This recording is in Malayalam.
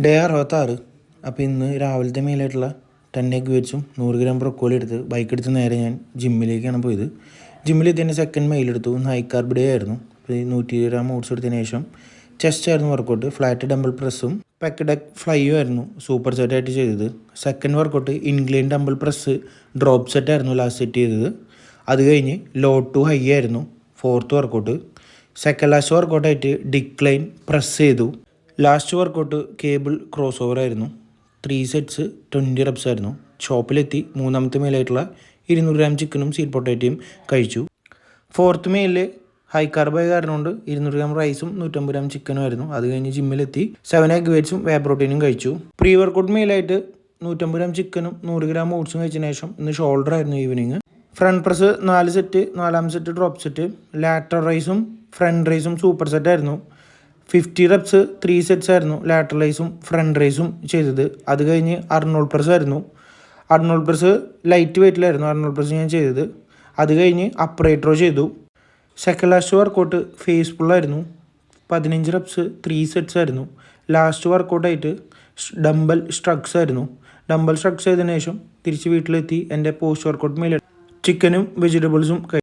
ഡേ 66. അപ്പോൾ ഇന്ന് രാവിലത്തെ മെയിലായിട്ടുള്ള 10 എഗ് വെച്ചും 100 ഗ്രാം ബ്രൊക്കോളി എടുത്ത് ബൈക്ക് എടുത്ത് നേരെ ഞാൻ ജിമ്മിലേക്കാണ് പോയത്. ജിമ്മിൽ എത്തിയതിൻ്റെ സെക്കൻഡ് മൈലെടുത്തു. ഹൈ കാർബ് ഡേ ആയിരുന്നു. അപ്പോൾ 120 ഗ്രാം ഓട്സ് എടുത്തതിന് ശേഷം ചെസ്റ്റ് ആയിരുന്നു വർക്കൗട്ട്. ഫ്ലാറ്റ് ഡംബിൾ പ്രസ്സും പെക്ക് ഡെക്ക് ഫ്ലൈയും ആയിരുന്നു സൂപ്പർ സെറ്റായിട്ട് ചെയ്തത്. Second workout incline dumbbell press drop സെറ്റായിരുന്നു ലാസ്റ്റ് സെറ്റ് ചെയ്തത്. അത് കഴിഞ്ഞ് ലോ ടു ഹൈ ആയിരുന്നു ഫോർത്ത് വർക്കൗട്ട്. സെക്കൻഡ് ലാസ്റ്റ് വർക്കൗട്ടായിട്ട് ഡിക്ലൈൻ പ്രസ് ചെയ്തു. Last workout cable cross over ആയിരുന്നു. 3 സെറ്റ്സ് 20 റെപ്സ് ആയിരുന്നു. ഷോപ്പിലെത്തി മൂന്നാമത്തെ മെയിലായിട്ടുള്ള 200 ഗ്രാം ചിക്കനും സ്വീറ്റ് പൊട്ടാറ്റോയും കഴിച്ചു. ഫോർത്ത് മെയിലിൽ ഹൈ കാർബായ കാരണം കൊണ്ട് 200 ഗ്രാം റൈസും 150 ഗ്രാം ചിക്കനും ആയിരുന്നു. അത് കഴിഞ്ഞ് ജിമ്മിലെത്തി 7 എഗ് വെറ്റ്സും വേ പ്രോട്ടീനും കഴിച്ചു. പ്രീ വർക്കൗട്ട് മെയിലായിട്ട് 150 ഗ്രാം ചിക്കനും 100 ഗ്രാം ഓട്സും കഴിച്ചതിന് ശേഷം ഇന്ന് ഷോൾഡർ ആയിരുന്നു ഈവനിങ്. ഫ്രണ്ട് പ്രസ് 4 സെറ്റ്, 4ാം സെറ്റ് ഡ്രോപ്പ് സെറ്റ്, ലാറ്റർ റൈസും ഫ്രണ്ട് റൈസും സൂപ്പർ സെറ്റായിരുന്നു. 50 റെപ്സ് 3 സെറ്റ്സ് ആയിരുന്നു ലാറ്ററൽ റൈസും ഫ്രണ്ട് റൈസും ചെയ്തത്. അത് കഴിഞ്ഞ് അർണോൾഡ് പ്രസ് ആയിരുന്നു. അർണോൾഡ് പ്രസ് ലൈറ്റ് വെയ്റ്റിലായിരുന്നു അർണോൾഡ് പ്രസ് ഞാൻ ചെയ്തത്. അത് കഴിഞ്ഞ് അപ്രൈറ്റ് റോ ചെയ്തു. സെക്കൻഡ് ലാസ്റ്റ് വർക്കൗട്ട് ഫേസ് പുള്ളായിരുന്നു. 15 റെപ്സ് 3 സെറ്റ്സ് ആയിരുന്നു. ലാസ്റ്റ് വർക്കൗട്ടായിട്ട് ഡംബൽ സ്ട്രക്സ് ആയിരുന്നു. ഡംബൽ സ്ട്രക്സ് ചെയ്തതിനു ശേഷം തിരിച്ച് വീട്ടിലെത്തി എൻ്റെ പോസ്റ്റ് വർക്കൗട്ട് മെയിൽ ചിക്കനും വെജിറ്റബിൾസും